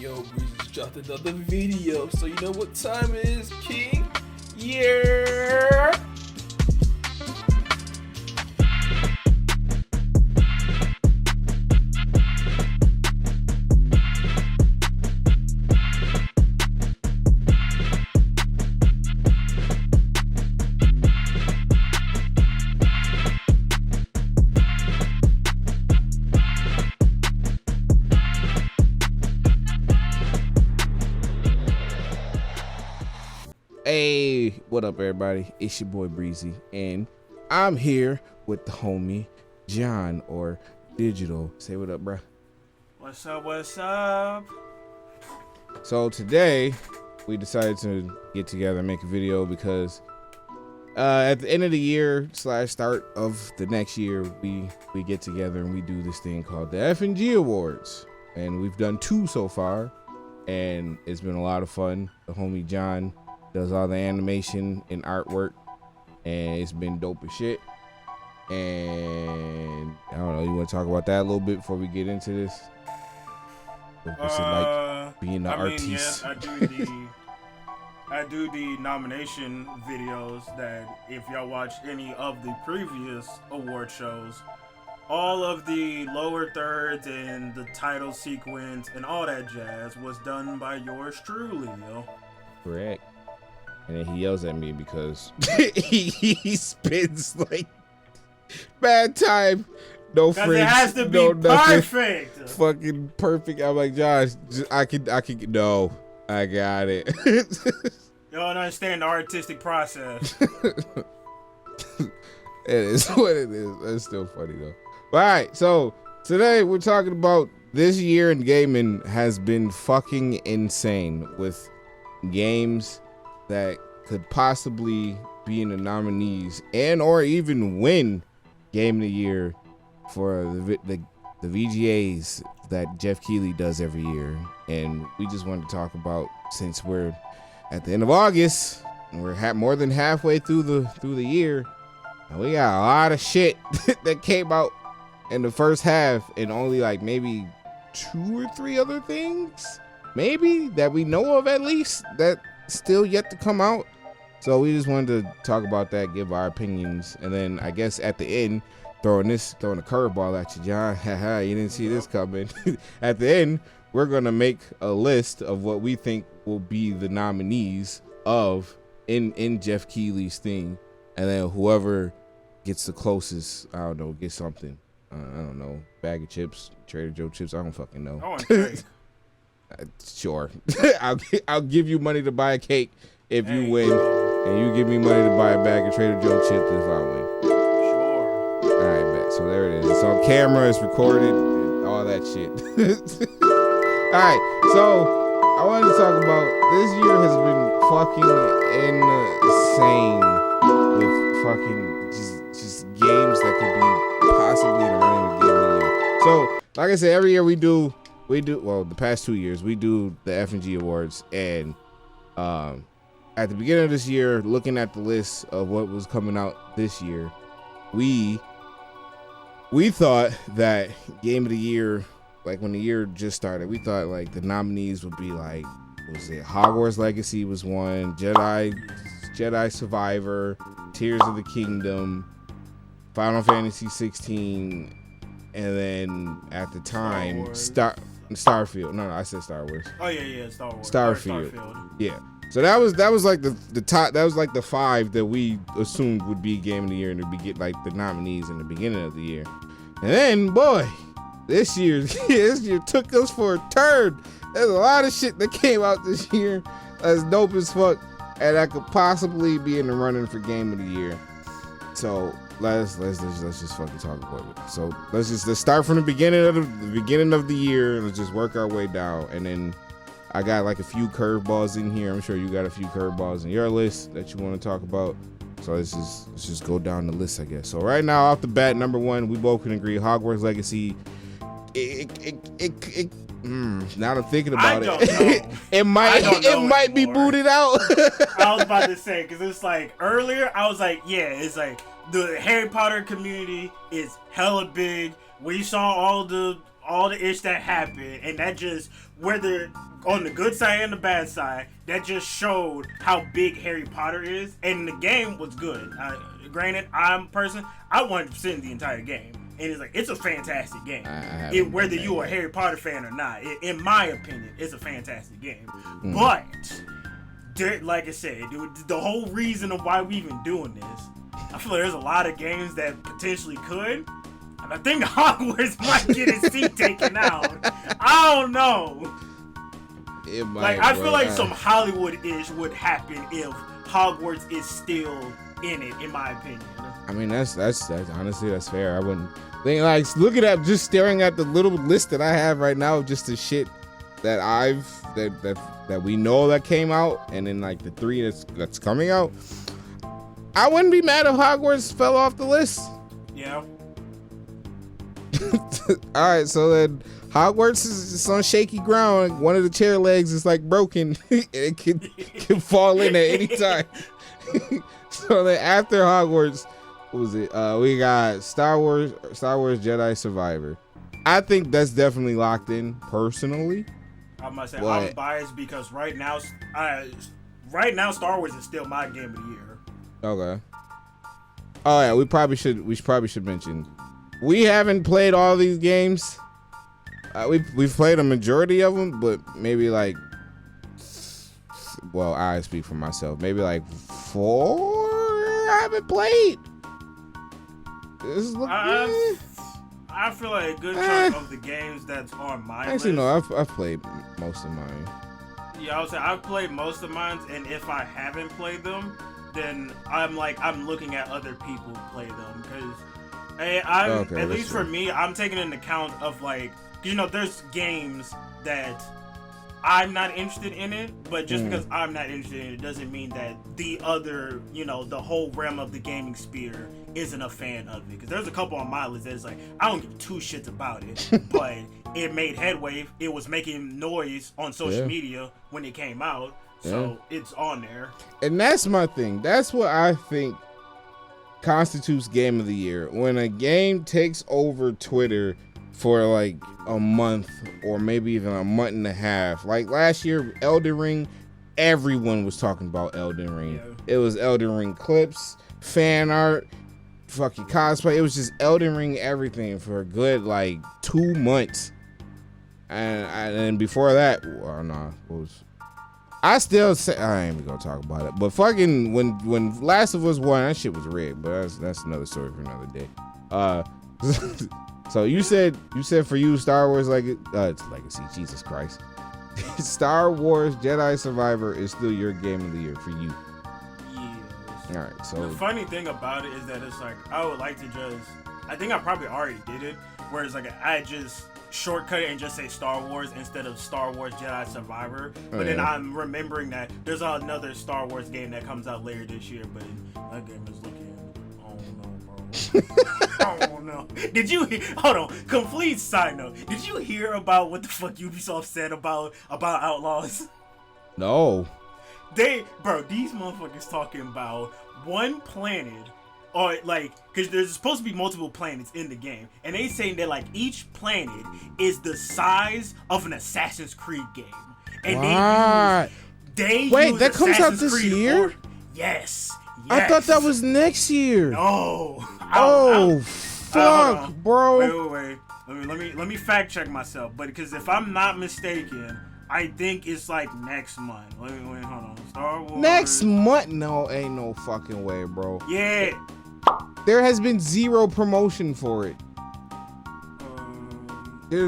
Yo, Breezy just dropped another video, so you know what time it is, King? Yeah! Hey, what up everybody? It's your boy Breezy, and I'm here with the homie John or Digital. Say what up, bruh. What's up, what's up? So today we decided to get together and make a video because at the end of the year / start of the next year, we get together and we do this thing called the F&G Awards, and we've done 2 so far, and it's been a lot of fun. The homie John does all the animation and artwork, and it's been dope as shit. And I don't know, you want to talk about that a little bit before we get into this? What's it like being an artist? Yeah, I do the nomination videos that if y'all watch any of the previous award shows, all of the lower thirds and the title sequence and all that jazz was done by yours truly, yo. Correct. And then he yells at me because he spends like bad time, no friends, it has to be perfect, fucking perfect. I'm like, Josh, I can no, I got it. You don't understand the artistic process. It is what it is. That's still funny though. All right, so today we're talking about this year in gaming has been fucking insane with games that could possibly be in the nominees and or even win Game of the Year for the VGAs that Jeff Keighley does every year. And we just wanted to talk about, since we're at the end of August and we're more than halfway through the year, and we got a lot of shit that came out in the first half, and only like maybe 2 or 3 other things maybe that we know of, at least, that still yet to come out. So we just wanted to talk about that, give our opinions, and then I guess at the end throwing a curveball at you, John. Haha, you didn't see this coming. At the end, we're gonna make a list of what we think will be the nominees of in Jeff Keighley's thing, and then whoever gets the closest, I don't know, get something. I don't know, bag of chips, Trader Joe chips. I don't fucking know. I want cake. Sure. I'll give you money to buy a cake if you win, and you give me money to buy a bag of Trader Joe chips if I win. Sure. All right, bet. So there it is. It's on camera. It's recorded. And all that shit. All right. So I wanted to talk about, this year has been fucking insane with fucking just games that could be possibly in the running of Game of the Year. So like I said, every year we do, well, the past 2 years, we do the F&G Awards, and at the beginning of this year, looking at the list of what was coming out this year, we thought that Game of the Year, like when the year just started, we thought like the nominees would be like, was it Hogwarts Legacy was one, Jedi Survivor, Tears of the Kingdom, Final Fantasy 16, and then at the time, Starfield. No, I said Star Wars. Oh yeah, Star Wars. Starfield. Yeah. So that was like the top. That was like the 5 that we assumed would be Game of the Year, and to be get like the nominees in the beginning of the year. And then, boy, this year took us for a turn. There's a lot of shit that came out this year that's dope as fuck, and that could possibly be in the running for Game of the Year. So let's just fucking talk about it. So let's start from the beginning of the year, and let's just work our way down. And then I got like a few curveballs in here. I'm sure you got a few curveballs in your list that you want to talk about. So let's just go down the list, I guess. So right now, off the bat, number 1, we both can agree, Hogwarts Legacy. Now I'm thinking about it. it might be booted out. I was about to say, because it's like earlier, I was like, yeah, it's like the Harry Potter community is hella big. We saw all all the ish that happened, and that just, whether on the good side and the bad side, that just showed how big Harry Potter is, and the game was good. Granted, I'm a person, I 100% the entire game, and it's like, it's a fantastic game. Whether you are a Harry Potter fan or not, in my opinion, it's a fantastic game. But like I said, dude, the whole reason of why we even doing this, I feel like there's a lot of games that potentially could. And I think Hogwarts might get its seat taken out. I don't know. It might, like, I feel like some Hollywood-ish would happen if Hogwarts is still in it, in my opinion. I mean, that's honestly, that's fair. I wouldn't think, like, look at just staring at the little list that I have right now of just the shit that that we know that came out, and then like the 3 that's coming out. I wouldn't be mad if Hogwarts fell off the list. Yeah. All right, so then Hogwarts is on shaky ground. One of the chair legs is like broken. It can fall in at any time. So then after Hogwarts, what was it? We got Star Wars Jedi Survivor. I think that's definitely locked in personally. I must say, I'm biased because right now Star Wars is still my game of the year. Okay. Oh yeah, we probably should mention, we haven't played all these games. We've played a majority of them, but maybe like, well, I speak for myself. Maybe like 4 I haven't played. I feel like a good chunk of the games that's on my actually list. no, I've played most of mine. Yeah, I would say I've played most of mine, and if I haven't played them, then I'm looking at other people play them, because at least for me, I'm taking into account of, like, there's games that I'm not interested in it, but just because I'm not interested in it doesn't mean that the other, the whole realm of the gaming sphere isn't a fan of it. Because there's a couple on my list that's like, I don't give 2 shits about it, but it made headway. It was making noise on social media when it came out, so it's on there. And that's my thing. That's what I think constitutes game of the year. When a game takes over Twitter for like a month or maybe even a month and a half. Like last year, Elden Ring, everyone was talking about Elden Ring. Yeah. It was Elden Ring clips, fan art, fucking cosplay. It was just Elden Ring everything for a good like 2 months. And before that, well, no, I still say, I ain't even gonna talk about it. But fucking when Last of Us 1, that shit was rigged. But that's another story for another day. So you said for you, Star Wars it's Legacy. Jesus Christ. Star Wars Jedi Survivor is still your game of the year for you. Yes. All right. So the funny thing about it is that it's like, I would like to I think I probably already did it, where it's like I just shortcut it and just say Star Wars instead of Star Wars Jedi Survivor. But then I'm remembering that there's another Star Wars game that comes out later this year, but that game is looking, oh no, bro. Oh no. Did you hold on, complete side note, did you hear about what the fuck Ubisoft said about Outlaws? No. These motherfuckers talking about one planet, or like, because there's supposed to be multiple planets in the game, and they saying that like each planet is the size of an Assassin's Creed game, and wait, that comes out this year? Yes. I thought that was next year. No. Fuck, bro. Wait. Let me fact check myself, but because if I'm not mistaken, I think it's like next month. Wait, hold on. Star Wars. Next month? No, ain't no fucking way, bro. Yeah. There has been zero promotion for it. Wait.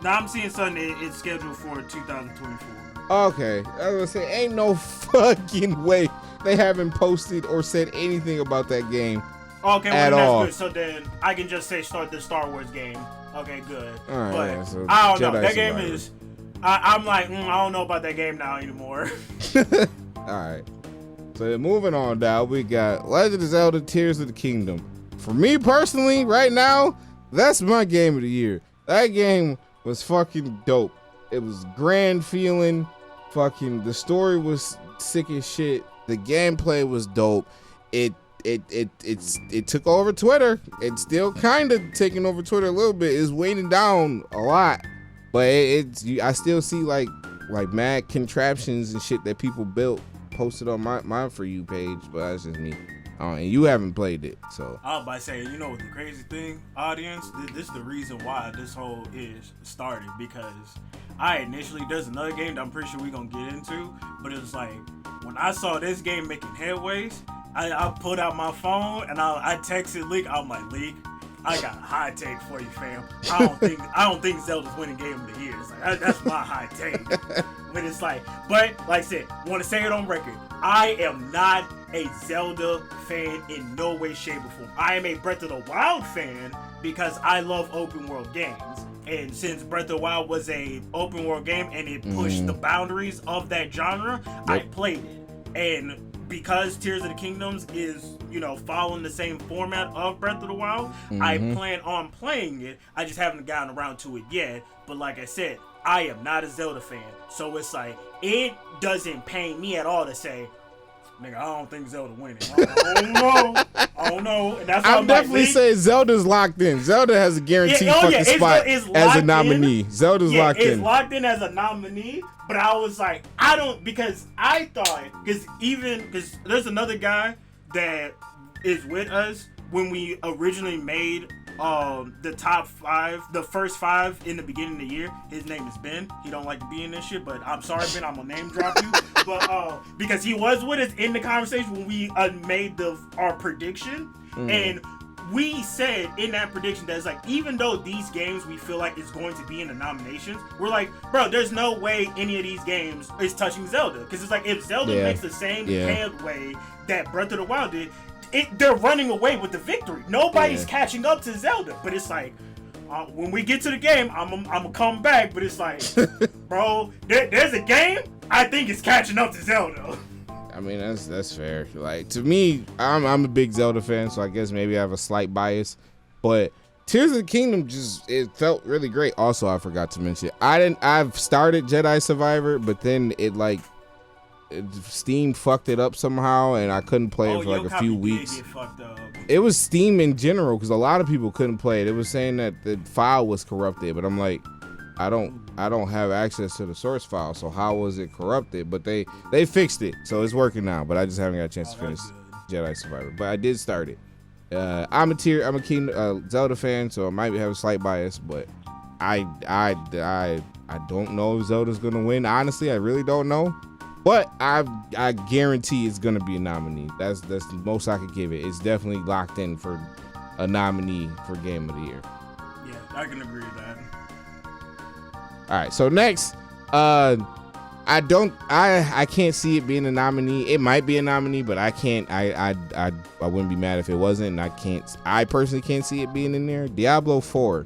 Now I'm seeing something. It's scheduled for 2024. Okay, I was gonna say, ain't no fucking way they haven't posted or said anything about that game. Okay, well, that's good. So then I can just say start the Star Wars game. Okay, good. All right, but yeah, so I don't know. Jedi That Survivor. game is. I'm like, I don't know about that game now anymore. All right. So moving on down, we got Legend of Zelda: Tears of the Kingdom. For me personally, right now, that's my game of the year. That game was fucking dope. It was grand feeling. Fucking the story was sick as shit. The gameplay was dope. It it took over Twitter. It's still kind of taking over Twitter a little bit. It's weighing down a lot, but I still see like mad contraptions and shit that people built posted on my For You page, but that's just me. And you haven't played it, so. I was about to say, you know, the crazy thing, audience, this is the reason why this whole is started, because there's another game that I'm pretty sure we're gonna get into, but it was like, when I saw this game making headways, I pulled out my phone and I texted Lik. I'm like, Lik, I got a hot take for you, fam. I don't think Zelda's winning game of the year. It's like, that's my hot take. But it's like I said, want to say it on record, I am not a Zelda fan in no way, shape, or form. I am a Breath of the Wild fan because I love open world games. And since Breath of the Wild was a open world game and it pushed the boundaries of that genre, I played it. And because Tears of the Kingdoms is, you know, following the same format of Breath of the Wild, I plan on playing it. I just haven't gotten around to it yet. But like I said, I am not a Zelda fan. So it's like, it doesn't pain me at all to say, nigga, I don't think Zelda winning. I don't know. And that's I'm definitely saying Zelda's locked in. Zelda has a guaranteed spot as a nominee. Zelda's locked in. It's locked in as a nominee, but I was like, because there's another guy that is with us when we originally made the top 5, the first 5 in the beginning of the year. His name is Ben. He don't like to be in this shit, but I'm sorry, Ben, I'm gonna name drop you. But because he was with us in the conversation when we made our prediction, and we said in that prediction that it's like, even though these games we feel like is going to be in the nominations, we're like, bro, there's no way any of these games is touching Zelda, because it's like, if Zelda makes the same headway that Breath of the Wild did, they're running away with the victory. Nobody's catching up to Zelda. But it's like, when we get to the game, I'm gonna come back. But it's like, bro, there's a game I think it's catching up to Zelda. I mean, that's fair. Like, to me, I'm a big Zelda fan, so I guess maybe I have a slight bias. But Tears of the Kingdom it felt really great. Also, I forgot to mention, I've started Jedi Survivor, but then Steam fucked it up somehow, and I couldn't play it for like a few weeks. It was Steam in general, because a lot of people couldn't play it. It was saying that the file was corrupted, but I'm like, I don't have access to the source file, so how was it corrupted? But they fixed it, so it's working now. But I just haven't got a chance to finish Jedi Survivor. But I did start it. I'm a keen Zelda fan, so I might have a slight bias, but I don't know if Zelda's gonna win. Honestly, I really don't know. But I guarantee it's gonna be a nominee. That's the most I could give it. It's definitely locked in for a nominee for Game of the Year. Yeah, I can agree with that. All right, so next, I can't see it being a nominee. It might be a nominee, but I can't. I wouldn't be mad if it wasn't. And I personally can't see it being in there. Diablo 4,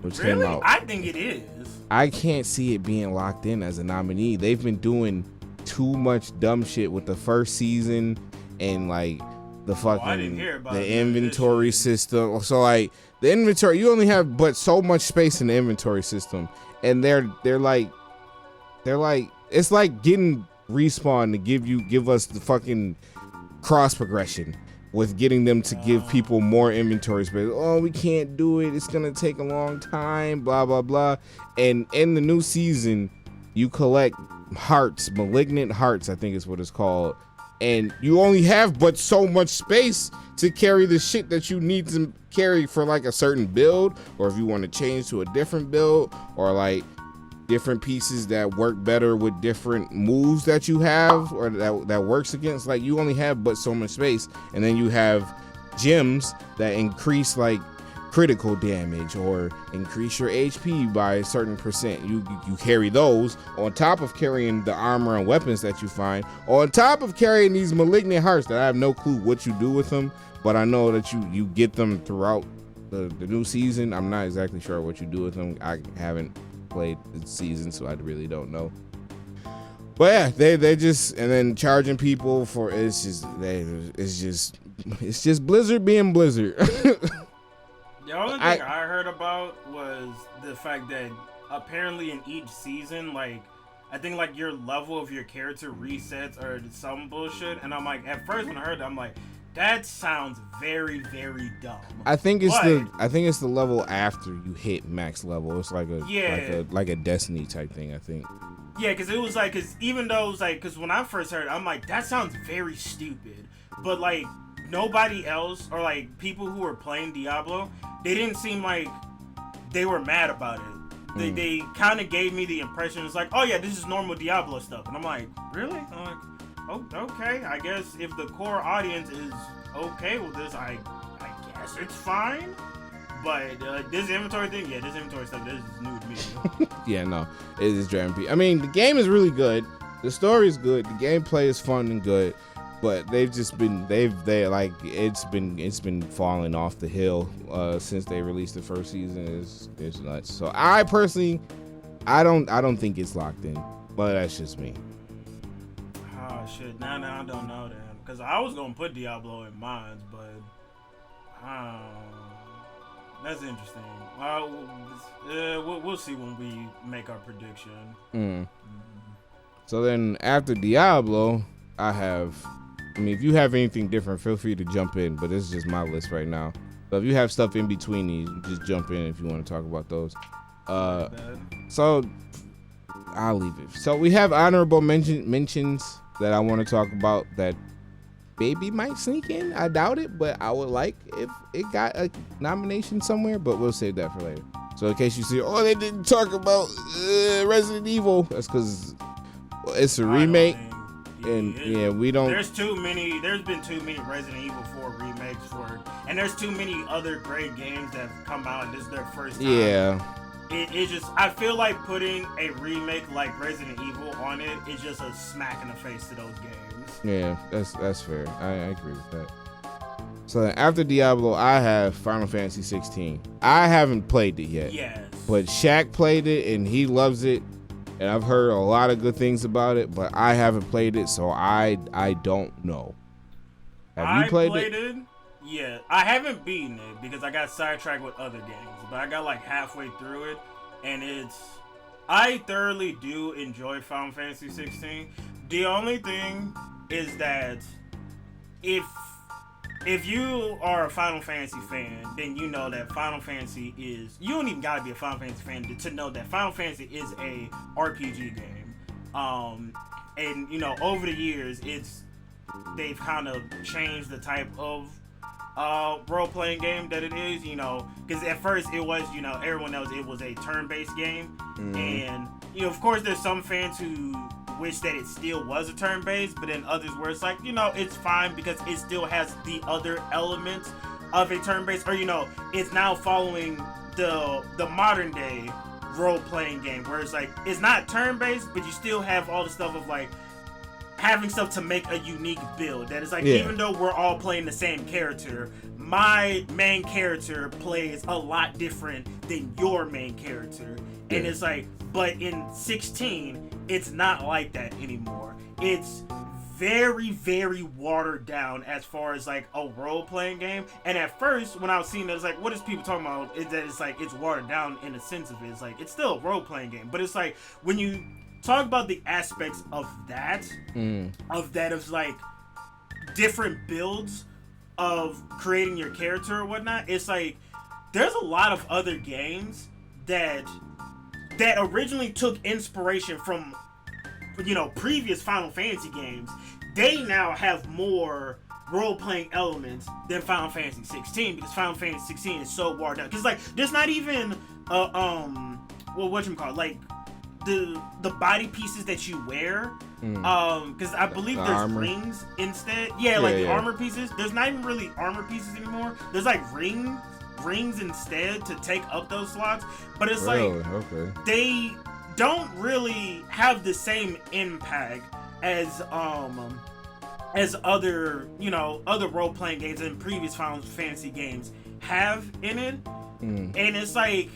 which came out. I think it is. I can't see it being locked in as a nominee. They've been doing too much dumb shit with the first season and like the fucking the inventory system. So like the inventory, you only have but so much space in the inventory system, and they're like it's like getting Respawn to give us the fucking cross progression with getting them to give people more inventory space. Oh, we can't do it. It's gonna take a long time. Blah blah blah. And in the new season, you collect hearts, malignant hearts, I think is what it's called. And you only have but so much space to carry the shit that you need to carry for like a certain build, or if you want to change to a different build, or like different pieces that work better with different moves that you have, or that works against. Like, you only have but so much space. And then you have gems that increase like critical damage or increase your HP by a certain percent. You carry those on top of carrying the armor and weapons that you find, on top of carrying these malignant hearts that I have no clue what you do with them, but I know that you get them throughout the new season. I'm not exactly sure what you do with them. I haven't played the season, so I really don't know. But yeah, they just, and then charging people for it's just Blizzard being Blizzard. The only thing I heard about was the fact that apparently in each season, like, I think like your level of your character resets or some bullshit. And I'm like, at first when I heard that, I'm like, That sounds very, very dumb. I think it's but, the level after you hit max level. It's like a Destiny type thing, I think. Yeah, because it was like, because even though it was like, because when I first heard it, I'm like, that sounds very stupid. But like, nobody else, or like people who were playing Diablo, they didn't seem like they were mad about it. They kind of gave me the impression, it's like, oh yeah, this is normal Diablo stuff. And I'm like, really? I'm like, oh, okay. I guess if the core audience is okay with this, I guess it's fine. But this inventory thing, this inventory stuff, this is new to me. Yeah, no, it is driving me. I mean, the game is really good. The story is good. The gameplay is fun and good. But they've just been it's been falling off the hill since they released the first season. It's nuts. So I personally, I don't think it's locked in. But that's just me. Oh shit! Now I don't know then, because I was gonna put Diablo in mine, but that's interesting. We'll see when we make our prediction. So then after Diablo, I mean, if you have anything different, feel free to jump in, but this is just my list right now. So if you have stuff in between these, just jump in if you want to talk about those. So I'll leave it. So we have honorable mentions that I want to talk about that maybe might sneak in. I doubt it, but I would like if it got a nomination somewhere, but we'll save that for later. So in case you see, they didn't talk about Resident Evil, that's because it's a remake. We don't. There's been too many Resident Evil 4 remakes and there's too many other great games that have come out and this is their first time. Yeah. It just, I feel like putting a remake like Resident Evil on it is just a smack in the face to those games. Yeah, that's fair. I agree with that. So after Diablo, I have Final Fantasy 16. I haven't played it yet. Yes. But Shaq played it and he loves it. And I've heard a lot of good things about it, but I haven't played it, so I don't know. Have you played it? Yeah, I haven't beaten it because I got sidetracked with other games, but I got like halfway through it, and I thoroughly do enjoy Final Fantasy 16. The only thing is that if you are a Final Fantasy fan, then you know that Final Fantasy is... You don't even gotta be a Final Fantasy fan to know that Final Fantasy is a RPG game. And, you know, over the years, they've kind of changed the type of role-playing game that it is, you know. Because at first it was, you know, everyone knows it was a turn-based game. And, you know, of course there's some fans who wish that it still was a turn-based, but then others where it's like, you know, it's fine because it still has the other elements of a turn-based, or, you know, it's now following the modern day role-playing game where it's like, it's not turn-based, but you still have all the stuff of like having stuff to make a unique build that is like, even though we're all playing the same character, my main character plays a lot different than your main character. And it's like, but in 16, it's not like that anymore. It's very, very watered down as far as like a role-playing game. And at first, when I was seeing that, it's like, what is people talking about? Is that it's like, it's watered down in the sense of it. It's like, it's still a role-playing game. But it's like, when you talk about the aspects of that, of like different builds of creating your character or whatnot, it's like, there's a lot of other games that originally took inspiration from, you know, previous Final Fantasy games. They now have more role-playing elements than Final Fantasy 16 because Final Fantasy 16 is so watered down. Because like, there's not even like the body pieces that you wear. Because I believe there's armor. Rings instead. The armor pieces. There's not even really armor pieces anymore. There's like rings instead to take up those slots, but it's they don't really have the same impact as other, you know, other role-playing games and previous Final Fantasy games have in it. And it's like,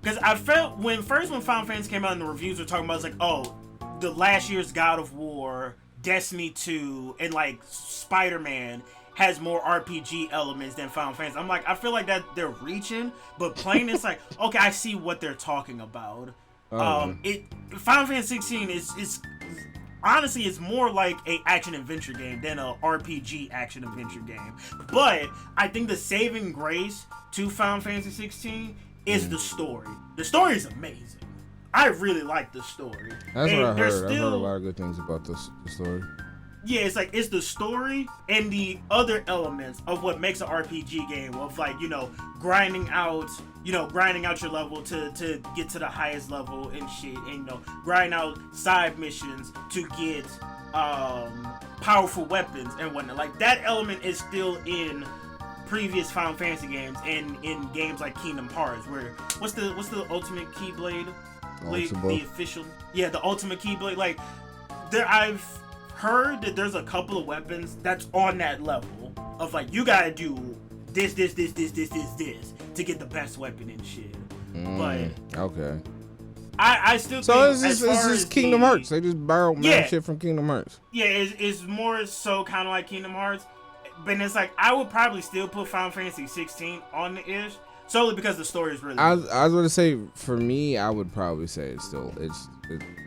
because I felt when Final Fantasy came out and the reviews were talking about, it's like, oh, the last year's God of War, Destiny 2, and like Spider-Man has more RPG elements than Final Fantasy. I'm like, I feel like that they're reaching, but playing it's like, okay, I see what they're talking about. Final Fantasy 16 is honestly, it's more like a action adventure game than a RPG action adventure game. But I think the saving grace to Final Fantasy 16 is the story. The story is amazing. I really like the story. That's what I heard. Still, I've heard a lot of good things about the story. Yeah, it's the story and the other elements of what makes an RPG game of grinding out your level to get to the highest level and shit, and grinding out side missions to get powerful weapons and whatnot. Like that element is still in previous Final Fantasy games and in games like Kingdom Hearts, where what's the ultimate Keyblade? The official, the ultimate Keyblade. Like I've heard that there's a couple of weapons that's on that level of like you gotta do this to get the best weapon and shit. But okay, I still so think it's just Kingdom Hearts. They just borrow mad shit from Kingdom Hearts. Yeah, it's more so kind of like Kingdom Hearts, but it's like I would probably still put Final Fantasy 16 on the ish solely because the story is really good. I was gonna say for me, I would probably say it's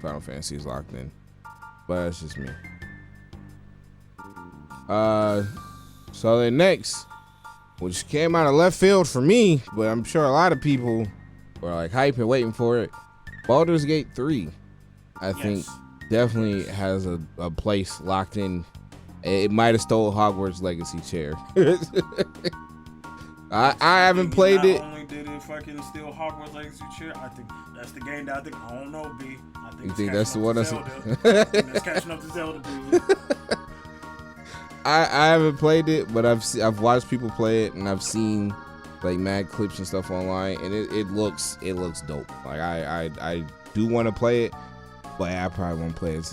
Final Fantasy is locked in, but that's just me. So then next, which came out of left field for me, but I'm sure a lot of people were like hyping, waiting for it. Baldur's Gate 3, I think definitely has a place locked in. It might have stole Hogwarts Legacy chair. I haven't played it. Not only did it fucking steal Hogwarts Legacy chair, I think that's the game that I don't know, B. I think you think that's the one that's catching up to Zelda, B. I haven't played it, but I've watched people play it, and I've seen like mad clips and stuff online, and it looks dope. Like I do want to play it, but I probably won't play it.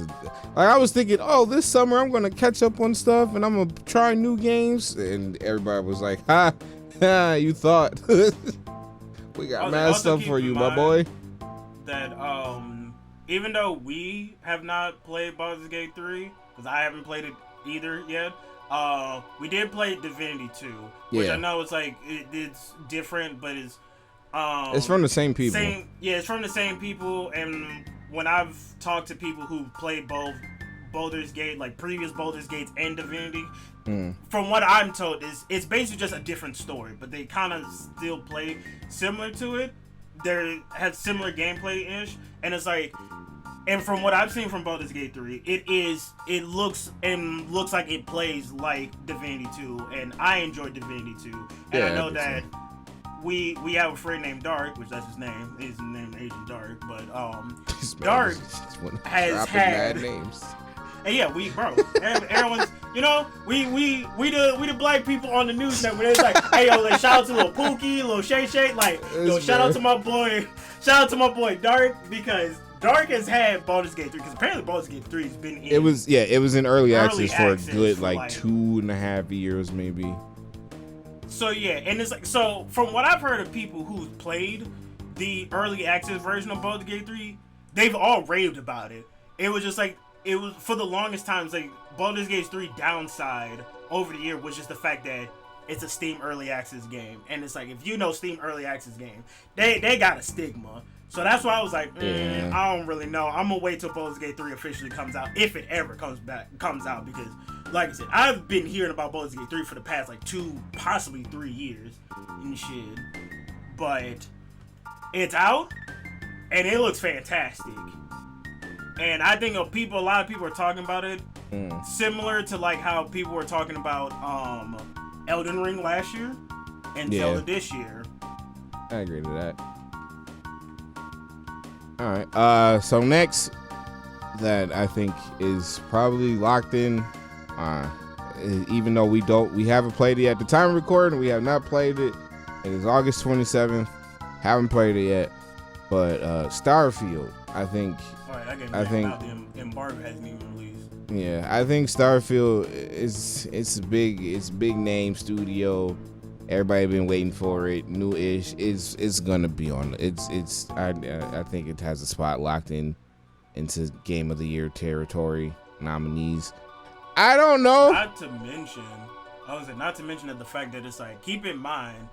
Like I was thinking, this summer I'm gonna catch up on stuff, and I'm gonna try new games, and everybody was like, ha, you thought. We got mad stuff for you, my boy. That even though we have not played Baldur's Gate 3, because I haven't played it either yet, we did play Divinity 2, which I know it's like it's different, but it's from the same people. It's from the same people. And when I've talked to people who played both Baldur's Gate, like previous Baldur's Gates and Divinity, from what I'm told, it's basically just a different story, but they kind of still play similar to it. They have similar gameplay ish, and it's like. And from what I've seen from Baldur's Gate 3, it looks like it plays like Divinity 2, and I enjoyed Divinity 2. And I know that we have a friend named Dark, which that's his name. His name is Agent Dark, but Dark has had mad names. And yeah, everyone's we the black people on the news network. It's like, hey yo, like, shout out to little Pookie, little Shay, like shout out to my boy Dark, because Dark has had Baldur's Gate 3, because apparently Baldur's Gate 3 has been in. It was in early access for a good like 2.5 years maybe. So yeah, and it's like, so from what I've heard of people who've played the early access version of Baldur's Gate 3, they've all raved about it. It was just like, it was for the longest time, it's like Baldur's Gate 3 downside over the year was just the fact that it's a Steam early access game, and it's like, if you know Steam early access game, they got a stigma. So that's why I was like, I don't really know. I'm gonna wait till Baldur's Gate 3 officially comes out, if it ever comes out, because like I said, I've been hearing about Baldur's Gate 3 for the past like 2, possibly 3 years and shit. But it's out and it looks fantastic. And I think a lot of people are talking about it similar to like how people were talking about Elden Ring last year and Zelda this year. I agree to that. All right. So next, that I think is probably locked in, even though we haven't played it yet. At the time of recording, we have not played it. It is August 27th. Haven't played it yet, but Starfield. I think the embargo hasn't even released. Yeah, I think Starfield it's a big name studio. Everybody been waiting for it. New-ish. It's gonna be on. I think it has a spot locked into Game of the Year territory nominees. I don't know. Not to mention that the fact that it's like, keep in mind,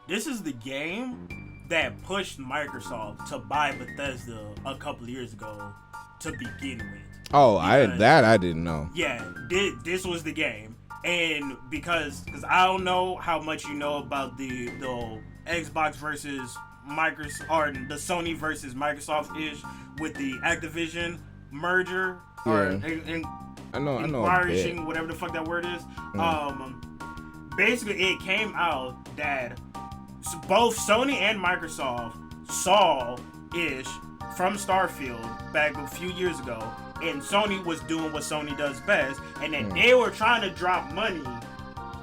this is the game that pushed Microsoft to buy Bethesda a couple of years ago to begin with. Oh, I didn't know. Yeah, this was the game. And because I don't know how much you know about the Xbox versus Microsoft, or the Sony versus Microsoft ish with the Activision merger, or I know inquiring, whatever the fuck that word is. Basically, it came out that both Sony and Microsoft saw ish from Starfield back a few years ago, and Sony was doing what Sony does best, and then they were trying to drop money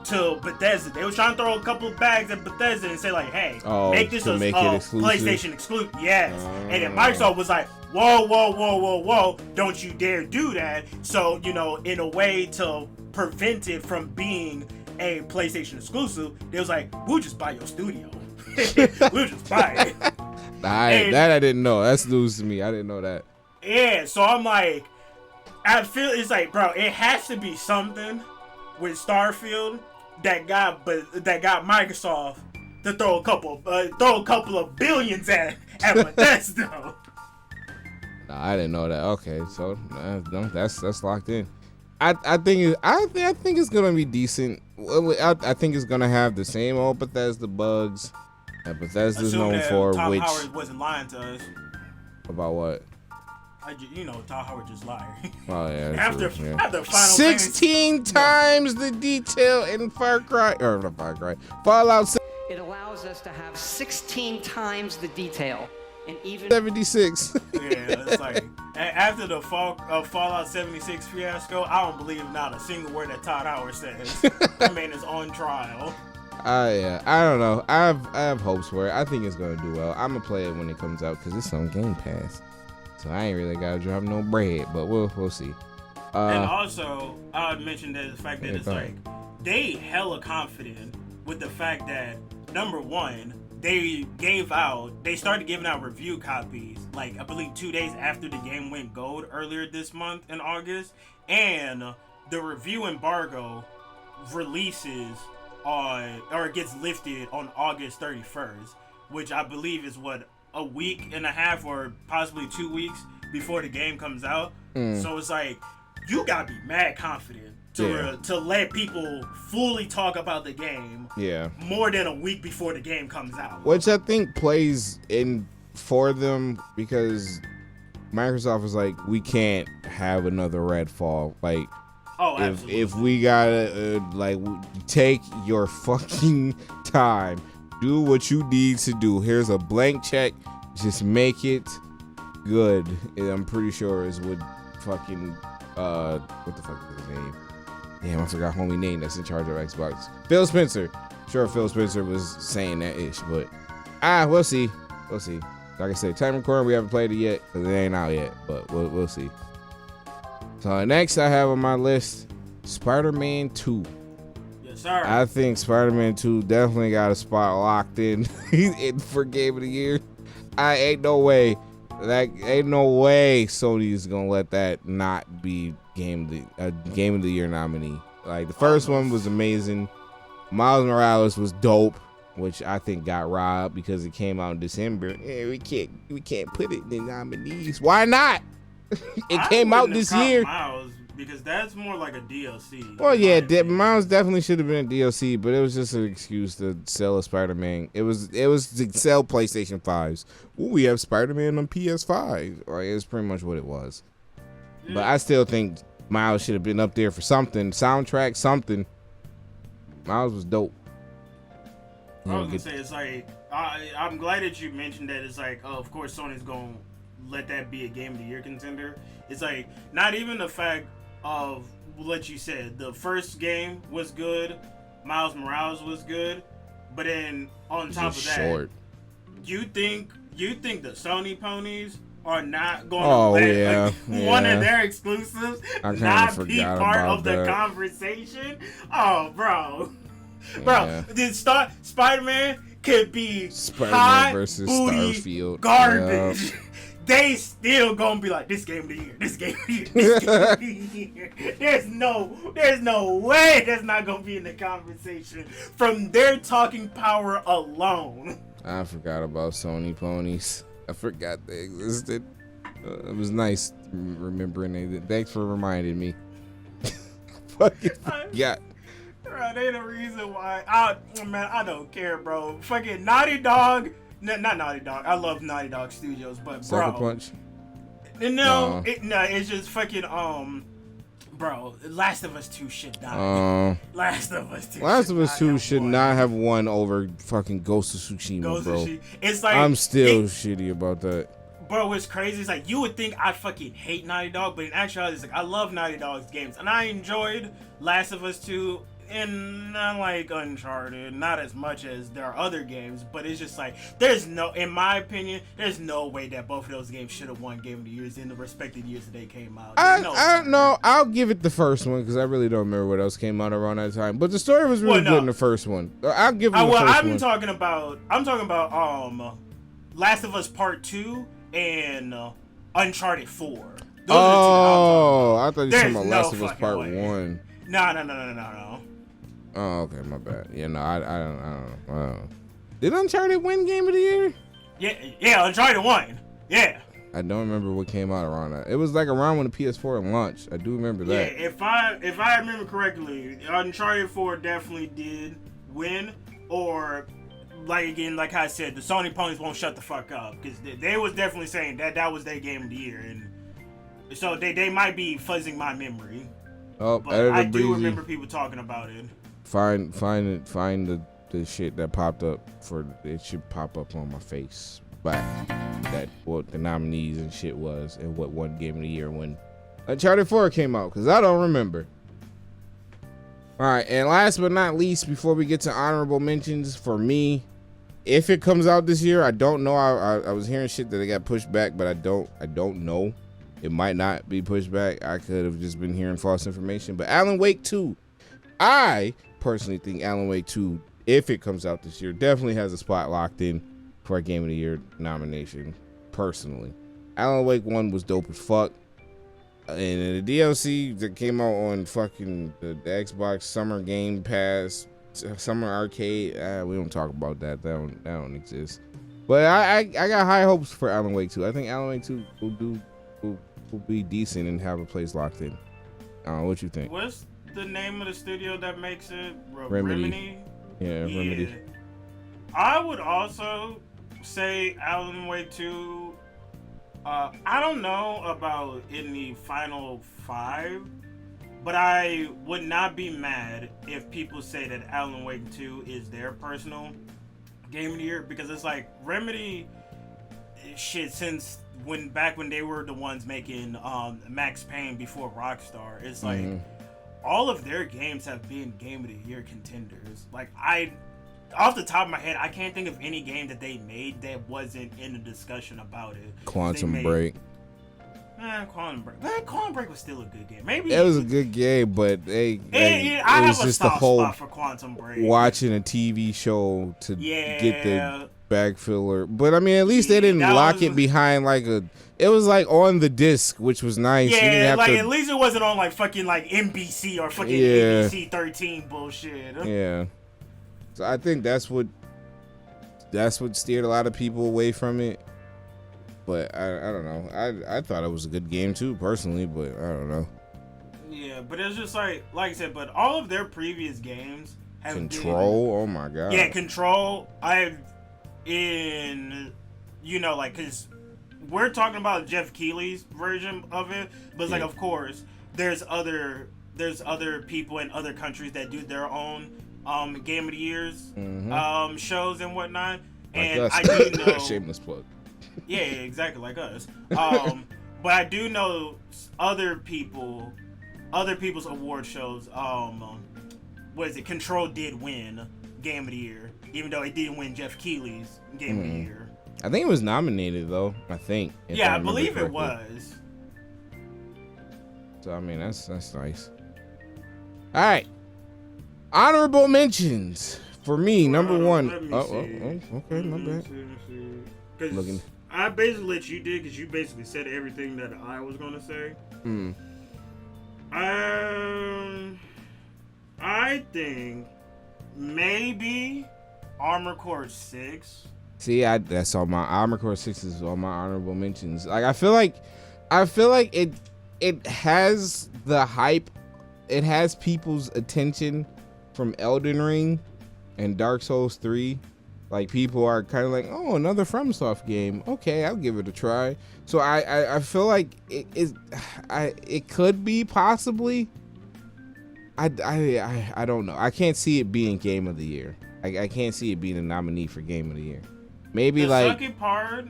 to Bethesda. They were trying to throw a couple of bags at Bethesda and say like, "Hey, make this PlayStation exclusive." Yes, and then Microsoft was like, "Whoa, don't you dare do that!" So in a way to prevent it from being a PlayStation exclusive, they was like, "We'll just buy your studio. We'll just buy it." That I didn't know. That's news to me. I didn't know that. Yeah, so I'm like, I feel it's like, bro, it has to be something with Starfield that got Microsoft to throw a couple of billions at Bethesda. Nah, I didn't know that. Okay, so that's locked in. I think it's gonna be decent. I think it's gonna have the same old Bethesda bugs that Bethesda's known for. Tom which Howard wasn't lying to us about what? Tom Howard just lied. Oh yeah. after Final 16 times the detail in Fallout. It allows us to have 16 times the detail. And even 76. Yeah, it's like after the Fallout 76 fiasco, I don't believe not a single word that Todd Howard says. That man is on trial. Yeah, I don't know. I have hopes for it. I think it's gonna do well. I'm gonna play it when it comes out because it's on Game Pass, so I ain't really gotta drop no bread. But we'll see. And also, I would mention that the fact that it's like they hella confident with the fact that number one, they started giving out review copies, like I believe 2 days after the game went gold earlier this month in August, and the review embargo releases gets lifted on August 31st, which I believe is a week and a half or possibly 2 weeks before the game comes out. So it's like, you gotta be mad confident to let people fully talk about the game more than a week before the game comes out. Which I think plays in for them because Microsoft is like, we can't have another Redfall. Like, if we gotta take your fucking time, do what you need to do. Here's a blank check, just make it good. And I'm pretty sure is what fucking what the fuck is his name? Damn, I forgot homie name that's in charge of Xbox. Phil Spencer. Sure, Phil Spencer was saying that ish, but we'll see. We'll see. Like I said, time recording, we haven't played it yet because it ain't out yet, but we'll see. So next I have on my list Spider-Man 2. Yes, sir. I think Spider-Man 2 definitely got a spot locked in for Game of the Year. Ain't no way Sony is gonna let that not be Game of the Year nominee. Like, the first one was amazing. Miles Morales was dope, which I think got robbed because it came out in December. Yeah, we can't put it in the nominees. Why not? It came out this year. Miles, because that's more like a DLC. Well, yeah, Miles definitely should have been a DLC, but it was just an excuse to sell a Spider-Man. It was to sell PlayStation 5s. Ooh, we have Spider-Man on PS5. Like, it's pretty much what it was. Yeah. But I still think Miles should have been up there for something. Soundtrack, something. Miles was dope. I was gonna say, it's like, I'm glad that you mentioned that. It's like, of course Sony's gonna let that be a Game of the Year contender. It's like, not even the fact of what you said. The first game was good. Miles Morales was good. But then on top of that, short. You think the Sony ponies are not going to let one of their exclusives not be part of the conversation? Oh, bro. Bro, Spider-Man could be Spider-Man versus Starfield garbage. Yep. They still gonna be like, this Game of the Year, this Game of the Year, this Game of the Year. There's no way that's not gonna be in the conversation from their talking power alone. I forgot about Sony ponies. I forgot they existed. It was nice remembering it. Thanks for reminding me. Fucking forgot. Bro, they the reason why. I don't care, bro. Fucking Naughty Dog. Not Naughty Dog. I love Naughty Dog Studios, but Sucker bro. Punch. No, it's just fucking bro. Last of Us 2 should die. Last of Us 2 should not have won over fucking Ghost of Tsushima, bro. It's like I'm still shitty about that. Bro, what's crazy is like you would think I fucking hate Naughty Dog, but in actuality, it's like I love Naughty Dog's games, and I enjoyed Last of Us 2. And not like Uncharted, not as much as there are other games, but it's just like in my opinion, there's no way that both of those games should have won Game of the Years in the respective years that they came out. I don't know. I'll give it the first one because I really don't remember what else came out around that time. But the story was really good in the first one. I'll give it the first one. I'm talking about Last of Us Part 2 and Uncharted 4. Those are the two I thought you were talking about Last of Us Part 1. No. Oh, okay, my bad. Yeah, no, I don't know. Did Uncharted win Game of the Year? Yeah, Uncharted won. Yeah. I don't remember what came out around that. It was like around when the PS4 launched. I do remember that. Yeah, if I remember correctly, Uncharted 4 definitely did win. Or, like I said, the Sony ponies won't shut the fuck up because they was definitely saying that was their Game of the Year, and so they might be fuzzing my memory. Oh, but I do remember people talking about it. Find the shit that popped up it should pop up on my face. But that what the nominees and shit was and what won Game of the Year when Uncharted 4 came out, because I don't remember. Alright, and last but not least, before we get to honorable mentions, for me, if it comes out this year, I don't know. I was hearing shit that it got pushed back, but I don't know. It might not be pushed back. I could have just been hearing false information. But Alan Wake 2, I personally think Alan Wake 2, if it comes out this year, definitely has a spot locked in for a Game of the Year nomination, personally. Alan Wake 1 was dope as fuck. And the DLC that came out on fucking the Xbox Summer Game Pass, Summer Arcade, we don't talk about that. That don't exist. But I got high hopes for Alan Wake 2. I think Alan Wake 2 will be decent and have a place locked in. What you think? What's the name of the studio that makes it? Remedy. Yeah, Remedy. I would also say Alan Wake 2. I don't know about in the final 5, but I would not be mad if people say that Alan Wake 2 is their personal Game of the Year, because it's like Remedy shit since back when they were the ones making Max Payne before Rockstar. It's like all of their games have been Game of the Year contenders. Like off the top of my head, I can't think of any game that they made that wasn't in a discussion about it. Quantum Break. Quantum Break was still a good game. Maybe it was a good game, but I it have was a just the soft whole spot for Quantum Break. Watching a TV show to get the bag filler. But I mean, at least they didn't lock it behind like it was like on the disc, which was nice. Yeah, like at least it wasn't on like fucking like NBC or fucking NBC 13 bullshit. Yeah. So I think that's what steered a lot of people away from it. But I don't know. I thought it was a good game too, personally, but I don't know. Yeah, but it's just like I said, but all of their previous games have Control, oh my god. Yeah, Control. Cause we're talking about Jeff Keighley's version of it, but it's like, of course, there's other people in other countries that do their own Game of the Years shows and whatnot. And like I do know shameless plug. Yeah, exactly like us. But I do know other people's award shows. What is it? Control did win Game of the Year, even though it didn't win Jeff Keighley's Game of the Year. I think it was nominated though. I think. Yeah, I believe it was. So I mean, that's nice. All right, honorable mentions for me. Number one. Okay, my bad. Looking. I basically let you do because you basically said everything that I was gonna say. I think maybe Armored Core 6 See, that's on my Armored Core 6 is on my honorable mentions. Like I feel like it has the hype, it has people's attention from Elden Ring and Dark Souls 3. Like people are kind of like, oh, another FromSoft game. Okay, I'll give it a try. So I feel like it could be possibly. I don't know. I can't see it being Game of the Year. I can't see it being a nominee for Game of the Year. Maybe the like. sucky part.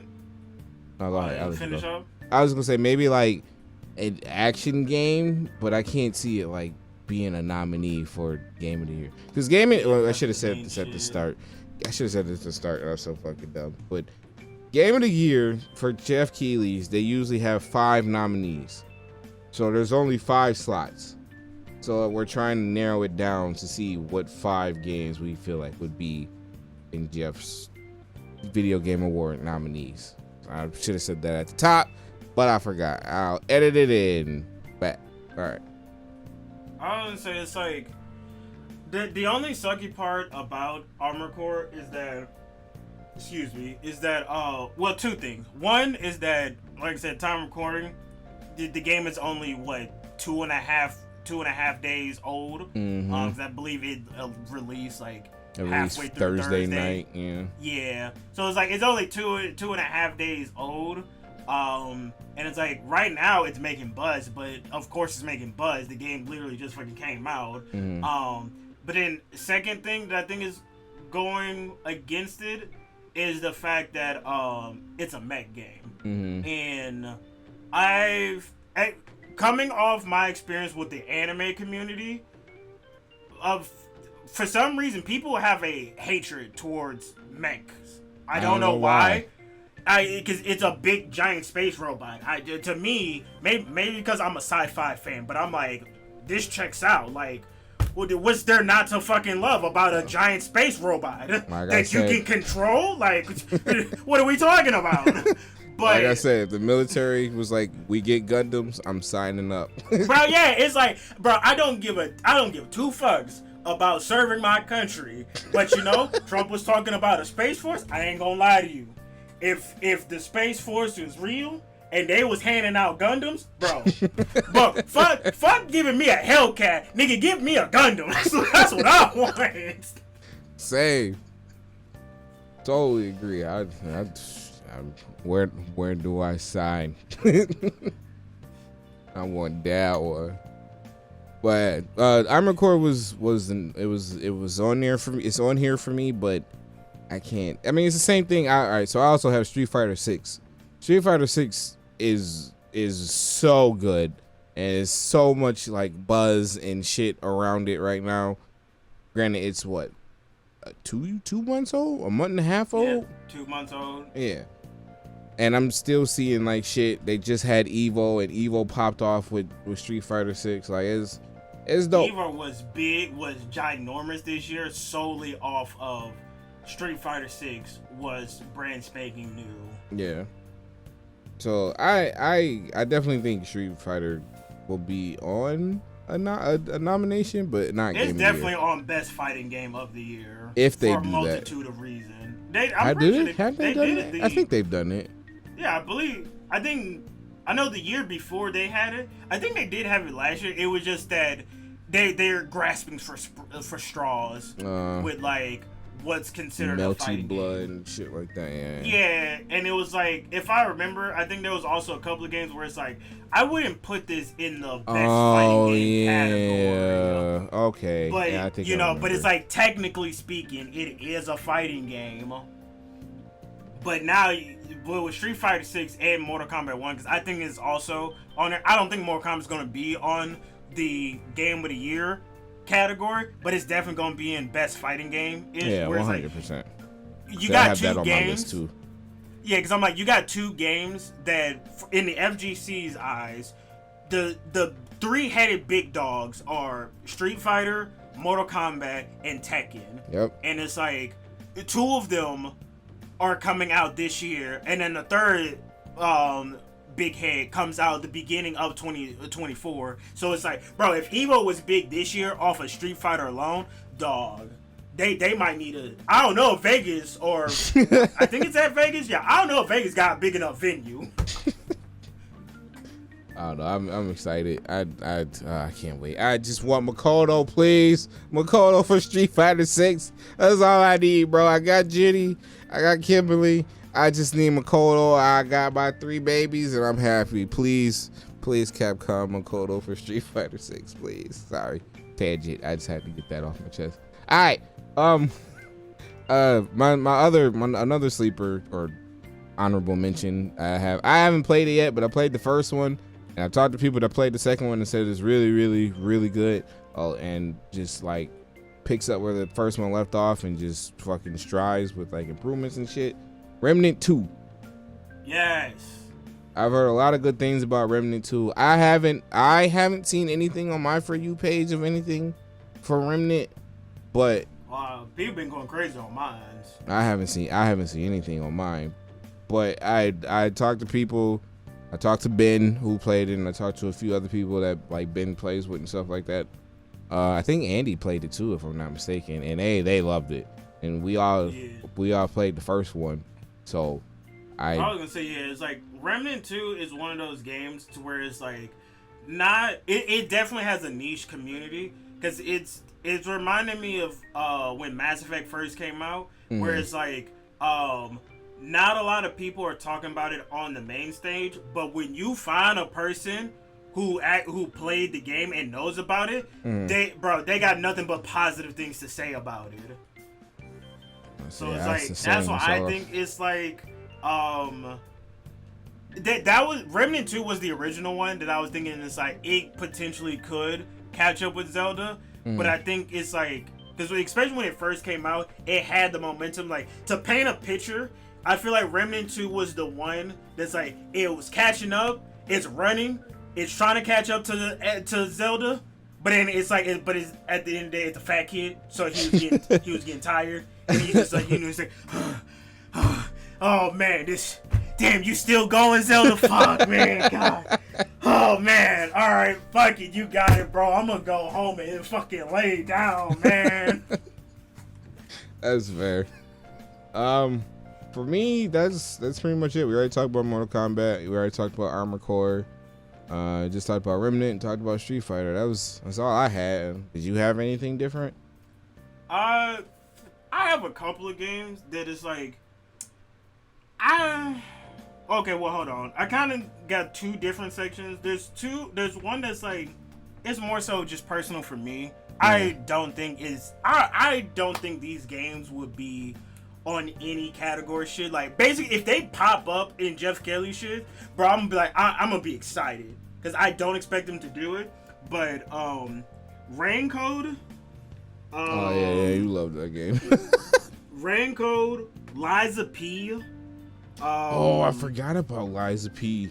No, go ahead. Finish up. I was gonna say maybe like an action game, but I can't see it like being a nominee for Game of the Year. Because well, I should have said this at the start. I should have said this at the start. I was so fucking dumb. But Game of the Year for Jeff Keighley's, they usually have 5 nominees. So there's only 5 slots. So we're trying to narrow it down to see what 5 games we feel like would be in Jeff's Video Game Award nominees. I should have said that at the top, but I forgot. I'll edit it in. But all right. I would say it's like the only sucky part about Armored Core is that, well, 2 things. One is that, like I said, time recording, the game is only what 2.5 days old. Mm-hmm. 'Cause I believe it released like halfway through Thursday night. Yeah. So it's like it's only 2.5 days old. And it's like right now it's making buzz, but of course it's making buzz. The game literally just fucking came out. Mm-hmm. But then second thing that I think is going against it is the fact that it's a mech game. Mm-hmm. And coming off my experience with the anime community, for some reason people have a hatred towards mechs. I don't know why. Because it's a big giant space robot. To me, maybe because I'm a sci-fi fan, but I'm like, this checks out. Like, what's there not to fucking love about a giant space robot that you can control? Like, what are we talking about? But like I said, if the military was like, we get Gundams, I'm signing up. Bro, yeah, it's like, bro, I don't give 2 fucks about serving my country. But you know, Trump was talking about a space force. I ain't gonna lie to you. If the space force is real and they was handing out Gundams, bro, but fuck giving me a Hellcat, nigga, give me a Gundam. That's what I want. Same. Totally agree. Where do I sign? I want that one. But Armored Core was on there for me. It's on here for me, but I can't. I mean, it's the same thing. All right, so I also have Street Fighter 6. Street Fighter 6 is so good, and it's so much like buzz and shit around it right now. Granted, it's what 2 months old, a month and a half old. Yeah, 2 months old. Yeah, and I'm still seeing like shit. They just had Evo, and Evo popped off with Street Fighter 6. Like it's dope. Evo was ginormous this year, solely off of Street Fighter 6 was brand spanking new. Yeah. So I definitely think Street Fighter will be on a nomination, but not. It's definitely on best fighting game of the year. If they for do a multitude of reasons. Have they done it? I think they've done it. Yeah, I know the year before they had it. I think they did have it last year. It was just that they're grasping for straws with like what's considered a fighting blood game. And shit like that. Yeah, and it was like, if I remember, I think there was also a couple of games where it's like, I wouldn't put this in the best fighting game category. Okay. But yeah, I think but it's like, technically speaking, it is a fighting game. But now, with Street Fighter 6 and Mortal Kombat 1, because I think it's also on there. I don't think Mortal Kombat is going to be on the Game of the Year category, but it's definitely going to be in best fighting game. Yeah, 100%. Like, you got 2 on games. My list too. Yeah, because I'm like, you got 2 games that, in the FGC's eyes, the 3-headed big dogs are Street Fighter, Mortal Kombat, and Tekken. Yep. And it's like, 2 of them are coming out this year, and then the third big head comes out at the beginning of 2024. So it's like, bro, if Evo was big this year off of Street Fighter alone, dog, they might need a. I don't know if Vegas or I think it's at Vegas. Yeah, I don't know if Vegas got a big enough venue. I don't know. I'm excited. I can't wait. I just want Makoto, please. Makoto for Street Fighter 6. That's all I need, bro. I got Jenny. I got Kimberly. I just need Makoto. I got my 3 babies, and I'm happy. Please, Capcom, Makoto for Street Fighter 6, please. Sorry, tangent. I just had to get that off my chest. All right. Another sleeper or honorable mention. I haven't played it yet, but I played the first one. And I've talked to people that played the second one and said it's really, really, really good. And just like picks up where the first one left off and just fucking strives with like improvements and shit. Remnant 2. Yes. I've heard a lot of good things about Remnant 2. I haven't seen anything on my For You page of anything for Remnant, but people been going crazy on mine. I haven't seen anything on mine. But I talked to people. I talked to Ben who played it, and I talked to a few other people that like Ben plays with and stuff like that. I think Andy played it too, if I'm not mistaken, and they loved it. And we all played the first one. So I was gonna say it's like Remnant 2 is one of those games to where it's like it definitely has a niche community because it's reminding me of when Mass Effect first came out, where it's like not a lot of people are talking about it on the main stage, but when you find a person who played the game and knows about it, they got nothing but positive things to say about it. So it's like that's why I think it's like that was Remnant 2 was the original one that I was thinking it's like it potentially could catch up with Zelda, but I think it's like because especially when it first came out, it had the momentum. Like to paint a picture, I feel like Remnant 2 was the one that's like it was catching up, it's running, it's trying to catch up to Zelda, but then it's like it's at the end of the day it's a fat kid, so he was getting tired, and he's just like he's like, oh man, damn, you still going, Zelda? Fuck, man, God. Oh man, all right, fuck it, you got it, bro. I'm gonna go home and fucking lay down, man. That's fair. For me, that's pretty much it. We already talked about Mortal Kombat. We already talked about Armored Core. Just talked about Remnant and talked about Street Fighter. That's all I had. Did you have anything different? I have a couple of games that is like okay, well hold on. I kind of got 2 different sections. There's one that's like it's more so just personal for me. I don't think these games would be on any category shit. Like basically if they pop up in Jeff Kelly shit, bro, I'm gonna be like I'm gonna be excited because I don't expect them to do it. But Rain Code. Oh yeah, you love that game. Rain Code, Liza P. I forgot about Liza P.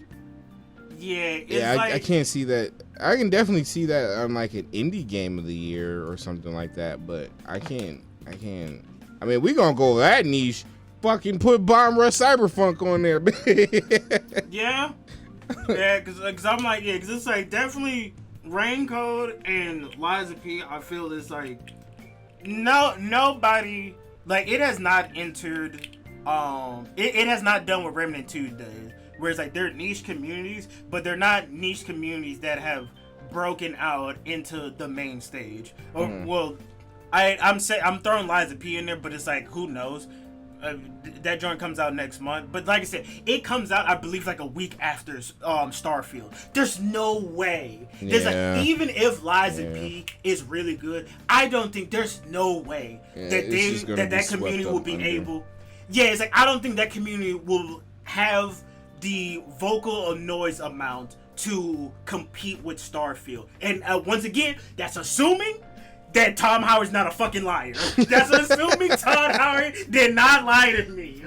Yeah, I can't see that. I can definitely see that on like an indie game of the year or something like that, but I can't. I mean, we gonna go that niche. Fucking put Bomb Rush Cyberpunk on there. yeah, because I'm like, because it's like definitely Rain Code and Liza P. I feel it's like nobody like it has not entered. It has not done what Remnant 2 does, where it's like they're niche communities, but they're not niche communities that have broken out into the main stage. Well, I'm throwing Liza P in there, but it's like who knows? That joint comes out next month, but like I said, it comes out I believe like a week after Starfield. There's no way. There's like even if Liza P is really good, I don't think there's no way that community will be able. Yeah, it's like I don't think that community will have the vocal noise amount to compete with Starfield. And once again, that's assuming that Tom Howard's not a fucking liar. That's assuming Tom Howard did not lie to me.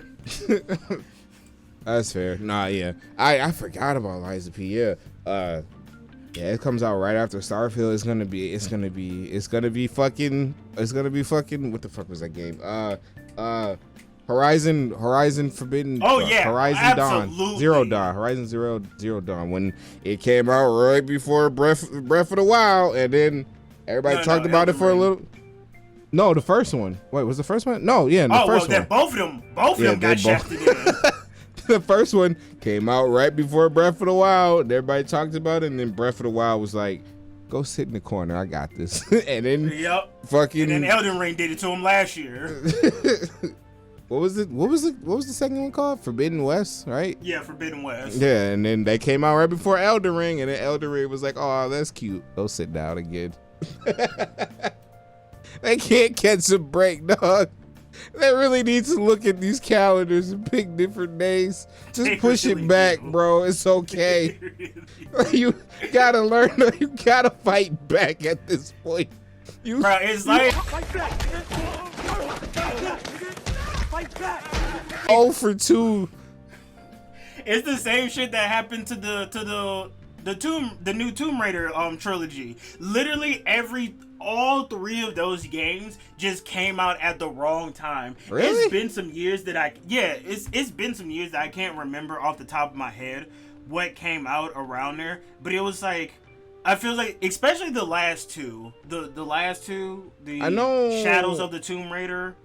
That's fair. Nah, yeah. I forgot about Liza P. Yeah. Yeah, it comes out right after Starfield. It's gonna be fucking what the fuck was that game? Horizon Forbidden. Oh yeah, Horizon absolutely. Dawn, Zero Dawn, Horizon Zero Dawn. When it came out right before Breath of the Wild, and then everybody talked about it for a little. No, the first one. Wait, was the first one? No, yeah, the first one. Both of them got shafted in. The first one came out right before Breath of the Wild. Everybody talked about it, and then Breath of the Wild was like, "Go sit in the corner. I got this." And then fucking. And then Elden Ring did it to him last year. What was it? What was the second one called? Forbidden West, right? Yeah, Forbidden West. Yeah, and then they came out right before Elden Ring, and then Elden Ring was like, "Oh, that's cute. Go sit down again." They can't catch a break, dog. They really need to look at these calendars and pick different days. Just push it back, bro. It's okay. You gotta learn. You gotta fight back at this point. Bro, it's like Fight back! Fight back! 0 for 2. it's the same shit that happened to the new Tomb Raider trilogy. Literally all 3 of those games just came out at the wrong time. Really? It's been some years that it's been some years that I can't remember off the top of my head what came out around there, but it was like, I feel like, especially the last two, the I know Shadows of the Tomb Raider,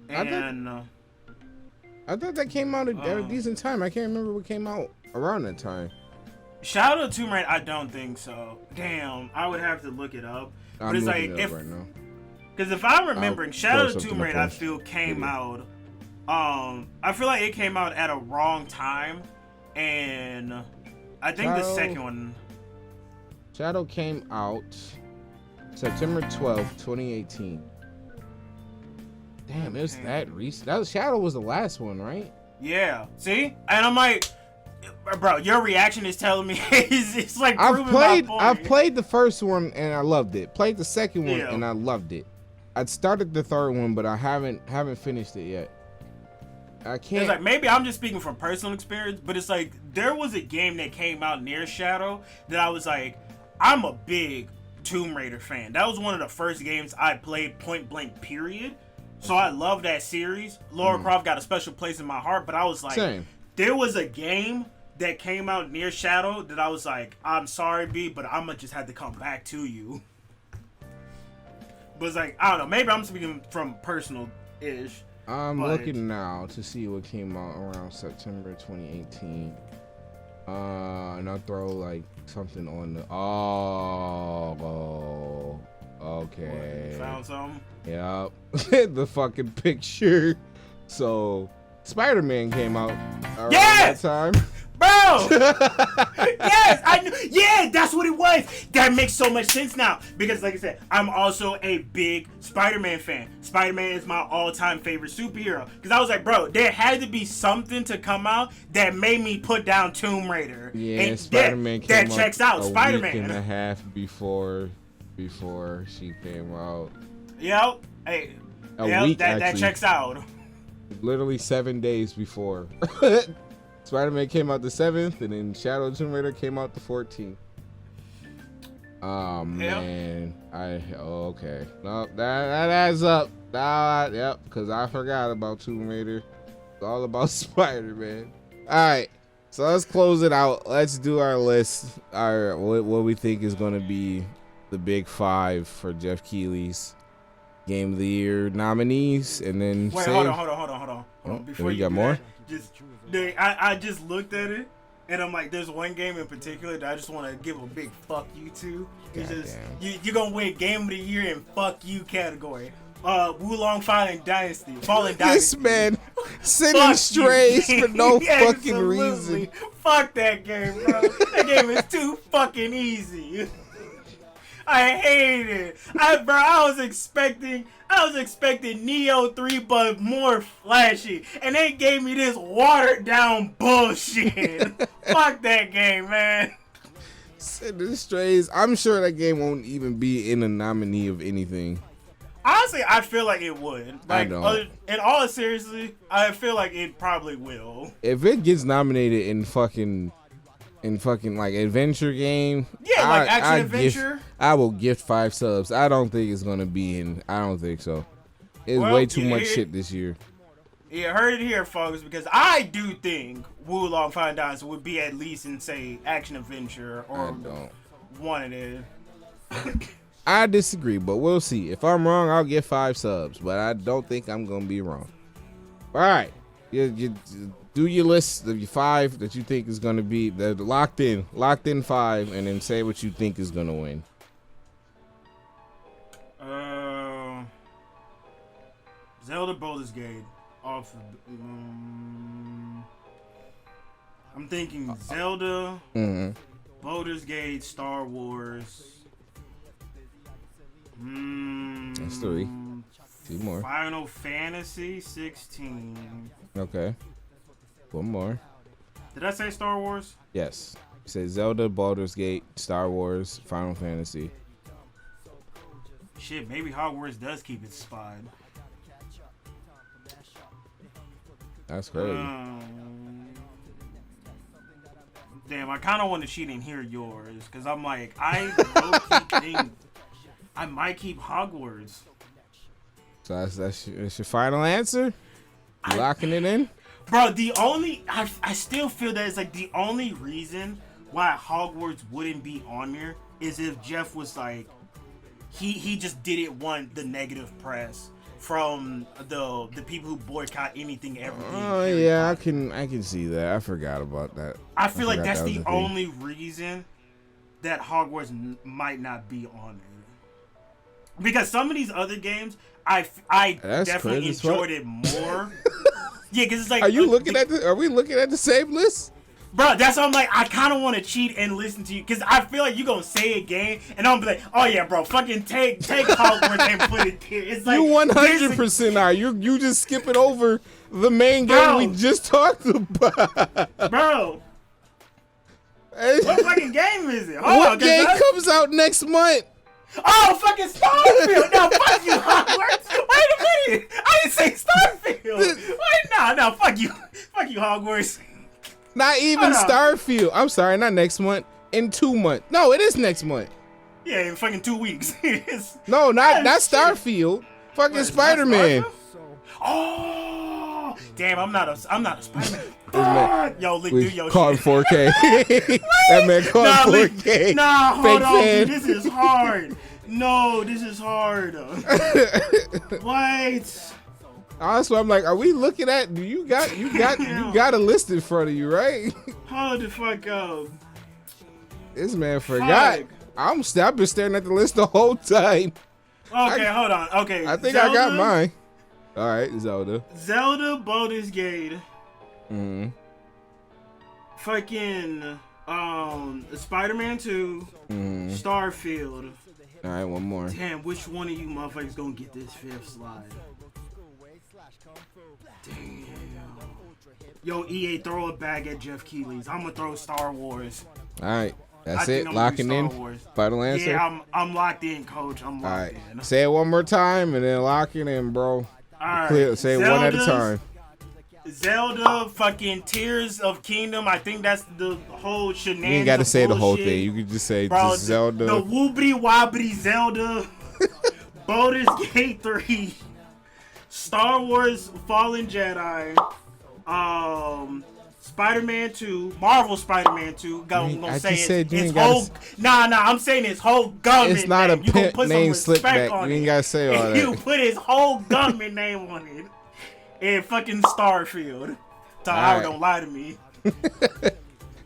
and I thought that came out at a decent time. I can't remember what came out around that time. Shadow of the Tomb Raider, I don't think so. Damn, I would have to look it up. But it's like, right now. Because if I'm remembering, Shadow of the Tomb Raider, I post. feel came out. I feel like it came out at a wrong time, and I think the second one. Shadow came out September 12th, 2018. Damn, it was that recent. Shadow was the last one, right? Yeah. See, and I'm like, bro, your reaction is telling me it's like proving my point. I've played the first one and I loved it. Played the second one and I loved it. I'd started the third one, but I haven't finished it yet. I can't. It's like, maybe I'm just speaking from personal experience, but it's like there was a game that came out near Shadow that I was like, I'm a big Tomb Raider fan. That was one of the first games I played point blank, period. So I love that series. Lara Croft got a special place in my heart, but I was like, there was a game that came out near Shadow that I was like, I'm sorry, B, but I'm gonna just have to come back to you. But it's like, I don't know, maybe I'm speaking from personal-ish. I'm looking now to see what came out around September 2018. And I'll throw like something on the. Oh, okay. What, found something? Yep. The fucking picture. So, Spider-Man came out around that time. Bro! Yes! I knew. Yeah, that's what it was. That makes so much sense now. Because, like I said, I'm also a big Spider-Man fan. Spider-Man is my all-time favorite superhero. Because I was like, bro, there had to be something to come out that made me put down Tomb Raider. Yeah, and Spider-Man came out. That checks out. Spider-Man. Week and a half before she came out. Yep. Hey. A week, that checks out. Literally 7 days before. Spider-Man came out the 7th, and then Shadow of the Tomb Raider came out the 14th. Oh man, okay. No, that adds up. Yep, because I forgot about Tomb Raider. It's all about Spider-Man. All right, so let's close it out. Let's do our list. What we think is going to be the big 5 for Jeff Keighley's Game of the Year nominees, and then wait, hold on. Before you got more. I just looked at it, and I'm like, there's one game in particular that I just want to give a big fuck you to. It's just, you're going to win Game of the Year in fuck you category. Wulong Fallen Dynasty. This man sending strays for no fucking reason. Fuck that game, bro. That game is too fucking easy. I hate it. I was expecting Neo 3 but more flashy, and they gave me this watered down bullshit. Fuck that game, man. Sending strays. I'm sure that game won't even be in a nominee of anything. Honestly, I feel like it would. Like, I don't. In all seriously, I feel like it probably will. If it gets nominated in fucking like adventure game, yeah, like action adventure, I will gift 5 subs. I don't think it's gonna be in. I don't think so. It's way too much shit this year. Yeah, heard it here, folks. Because I do think Wulong Fallen Dynasty would be at least in, say, action adventure or one of it. I disagree, but we'll see. If I'm wrong, I'll get 5 subs, but I don't think I'm gonna be wrong. All right, you do your list of your 5 that you think is gonna be the locked in 5, and then say what you think is gonna win. Zelda Baldur's Gate off. I'm thinking Zelda, Baldur's Gate, Star Wars. That's 3. 2 more. Final Fantasy 16. Okay. 1 more. Did I say Star Wars? Yes. You said Zelda, Baldur's Gate, Star Wars, Final Fantasy. Shit, maybe Hogwarts does keep its spot. That's crazy. Damn, I kind of want to cheat and hear yours, because I'm like, I low-key think I might keep Hogwarts. So that's your final answer? You locking it in? Bro, I still feel that it's like the only reason why Hogwarts wouldn't be on there is if Jeff was like, he just didn't want the negative press from the people who boycott anything everything. Oh yeah, I can see that. I forgot about that. I feel like that's the only reason that Hogwarts might not be on it. Because some of these other games, I definitely enjoyed it more. Yeah, because it's like. Are we looking at the same list? Bro, that's why I'm like, I kind of want to cheat and listen to you, because I feel like you gonna say a game, and I'm gonna be like, oh yeah, bro, fucking take Hogwarts and put it here. It's like you 100% are. You just skipping over the main game we just talked about. Bro, what fucking game is it? What game comes out next month? Oh, fucking Starfield! No, fuck you, Hogwarts! Wait a minute! I didn't say Starfield! Wait, no, fuck you, Hogwarts. Not even Starfield. I'm sorry, not next month. In 2 months. No, it is next month. Yeah, in fucking 2 weeks. No, not Starfield. Fucking Spider-Man. Oh, damn! I'm not a Spider-Man. Yo, Lik, do your caught shit. 4K. That man caught 4K. Nah, hold on, dude, this is hard. No, this is hard. What? That's why I'm like, are we looking at? Do you got a list in front of you, right? Hold the fuck up. This man forgot. I've been staring at the list the whole time. Okay, hold on. Okay, I think Zelda, I got mine. All right, Zelda, Baldur's Gate. Fucking Spider-Man 2. Starfield. All right, 1 more. Damn, which one of you motherfuckers gonna get this 5th slide? Damn. Yo, EA, throw a bag at Jeff Keighley's. I'm gonna throw Star Wars. All right, that's it. Locking in. Final answer. Yeah, I'm locked in, Coach. I'm locked in. Say it one more time and then lock it in, bro. All right. Say it one at a time. Zelda, fucking Tears of Kingdom. I think that's the whole shenanigans. You ain't got to say the whole thing. You can just say just Zelda. The woobly wobbly Zelda. Baldur's Gate 3. Star Wars Fallen Jedi. Spider-Man 2. Marvel Spider-Man 2. I'm saying his whole government. It's not name. A pimp name slip back. You ain't got to say all that. You put his whole government name on it. And fucking Starfield. Tyler, don't lie to me.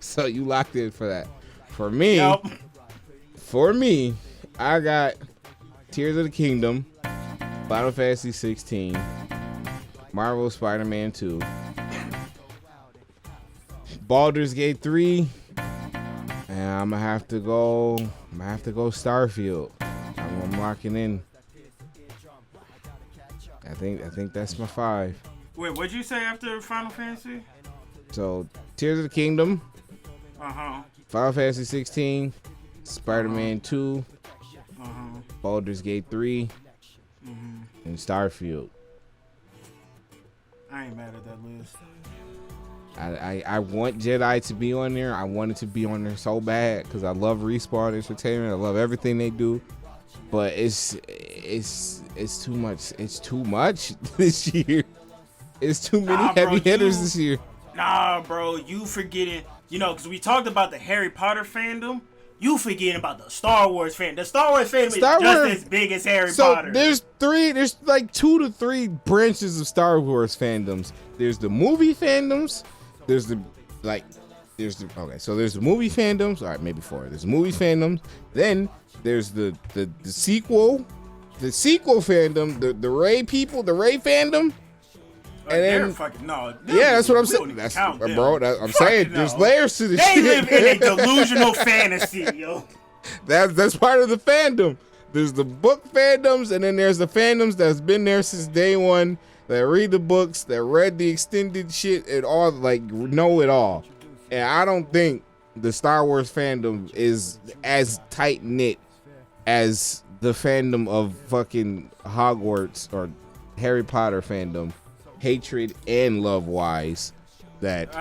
So you locked in for that. For me, I got Tears of the Kingdom, Final Fantasy 16, Marvel Spider-Man 2, Baldur's Gate 3, and I'm gonna have to go Starfield. I'm locking in. I think that's my 5. Wait, what'd you say after Final Fantasy? So, Tears of the Kingdom. Final Fantasy 16. Spider-Man 2. Baldur's Gate 3. And Starfield. I ain't mad at that list. I want Jedi to be on there. I want it to be on there so bad because I love Respawn Entertainment. I love everything they do. But it's too much. It's too much this year. It's too many heavy hitters this year. Nah, bro, you forgetting. You know, because we talked about the Harry Potter fandom. You forgetting about the Star Wars fandom. The Star Wars fandom is Star just Wars- as big as Harry So Potter. there's like 2 to 3 branches of Star Wars fandoms. There's the movie fandoms. There's the movie fandoms. All right, maybe 4. There's the movie fandoms. Then there's the sequel fandom. The Ray people, the Ray fandom. And then- they're fucking no. Yeah, that's what I'm we don't saying. even That's count them. bro. I'm Fuck saying no. there's layers to this They shit. live in a delusional fantasy, yo. That's part of the fandom. There's the book fandoms, and then there's the fandoms that's been there since day one. That read the books, that read the extended shit, and all like know it all. And I don't think the Star Wars fandom is as tight knit as the fandom of fucking Hogwarts or Harry Potter fandom, hatred and love wise. That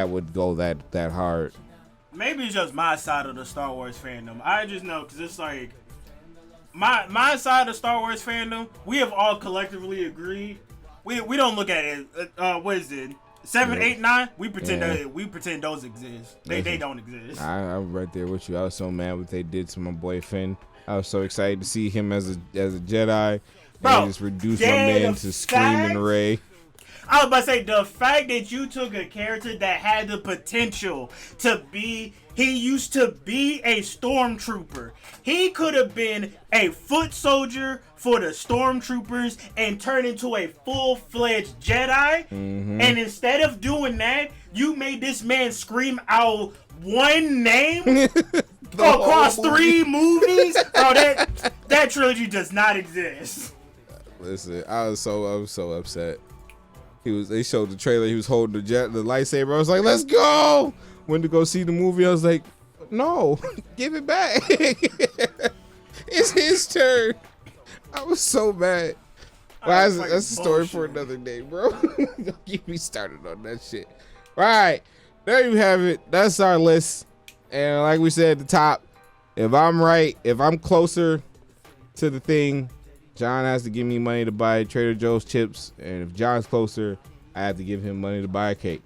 would go that hard. Maybe it's just my side of the Star Wars fandom. I just know because it's like my side of Star Wars fandom. We have all collectively agreed. We don't look at it. What is it? 7, 8, 9. We pretend those exist. They don't exist. I'm right there with you. I was so mad what they did to my boy Finn. I was so excited to see him as a Jedi. Bro, and they just reduced my man to screaming Rey. I was about to say, the fact that you took a character that had the potential to be, he used to be a stormtrooper. He could have been a foot soldier for the stormtroopers and turned into a full-fledged Jedi. Mm-hmm. And instead of doing that, you made this man scream out one name across 3 movies. Bro, that trilogy does not exist. Listen, I was so upset. They showed the trailer. He was holding the lightsaber. I was like, "Let's go!" Went to go see the movie. I was like, "No, give it back. It's his turn." I was so mad. Well, that's a story for another day, bro. Don't get me started on that shit. All right, there you have it. That's our list. And like we said at the top, if I'm right, if I'm closer to the thing, John has to give me money to buy Trader Joe's chips, and if John's closer, I have to give him money to buy a cake.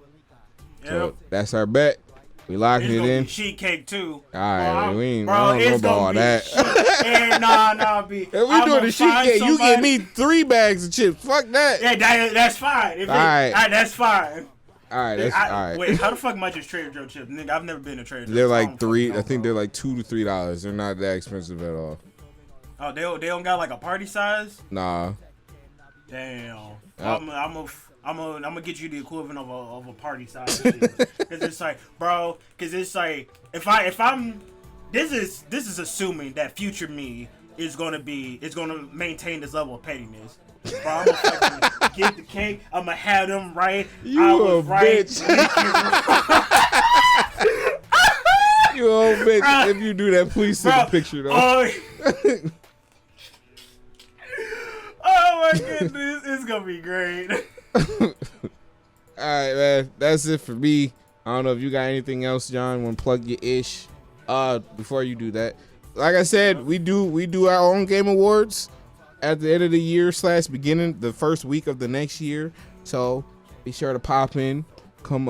Yep. So that's our bet. We locking it in. Sheet cake too. All right, we ain't. Bro, I don't know about all that. If we doing the sheet cake, you give me 3 bags of chips. Fuck that. Yeah, that's fine. All right, that's fine. All right, all right. Wait, how the fuck much is Trader Joe chips? Nigga, I've never been to Trader Joe. They're like I think they're like $2 to $3. They're not that expensive at all. Oh, they don't got like a party size? Nah. Damn. I'm gonna get you the equivalent of a party size. Cause it's like, bro. Cause it's like, if I'm, this is assuming that future me is gonna maintain this level of pettiness. Bro, I'm gonna fucking get the cake. I'm gonna have them right. Bitch. You old bitch. Bro, if you do that, please send a picture though. Oh my goodness, it's gonna be great. Alright, man. That's it for me. I don't know if you got anything else, John. Want to plug your ish? Before you do that, like I said, we do our own game awards at the end of the year / beginning the first week of the next year. So be sure to pop in. Come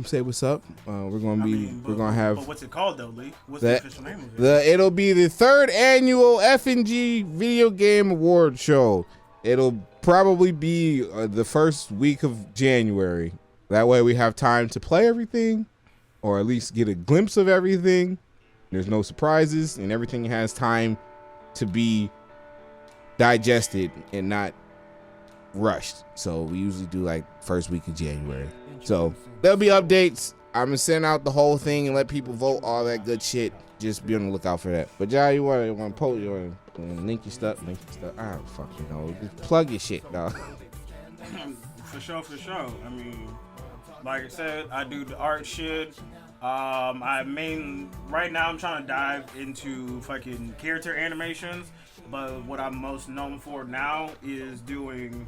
say what's up. We're gonna have. But what's it called though, Lee? What's the official name of it? It'll be the 3rd annual F&G Video Game Award Show. It'll probably be the first week of January. That way we have time to play everything, or at least get a glimpse of everything. There's no surprises, and everything has time to be digested and not rushed. So we usually do like first week of January. So there'll be updates. I'm gonna send out the whole thing and let people vote, all that good shit. Just be on the lookout for that. But John, you want to post, you want to link your stuff. I don't fucking know. Just plug your shit, dog. For sure. I mean, like I said, I do the art shit. Right now I'm trying to dive into fucking character animations, but what I'm most known for now is doing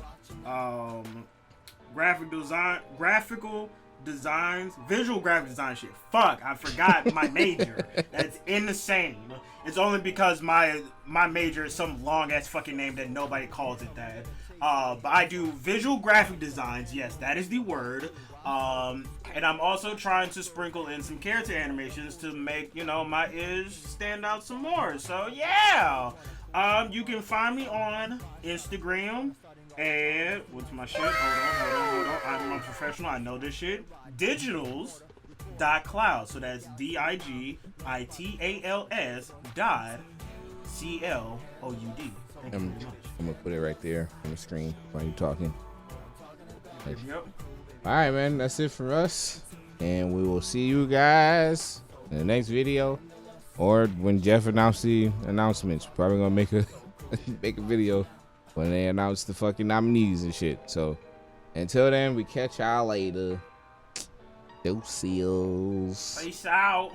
graphical designs, visual graphic design shit. Fuck, I forgot my major. That's insane. It's only because my major is some long ass fucking name that nobody calls it that. But I do visual graphic designs. Yes, that is the word. And I'm also trying to sprinkle in some character animations to make, my ish stand out some more. So yeah. You can find me on Instagram and what's my shit? Hold on. I'm a professional. I know this shit. Digitals.cloud. So that's DIGITALS .CLOUD. Thank you very much. I'm gonna put it right there on the screen while you're talking. Yep. All right, man. That's it for us, and we will see you guys in the next video, or when Jeff announced the announcements. Probably gonna make a make a video when they announce the fucking nominees and shit. So until then, we catch y'all later. Deuces. Peace out.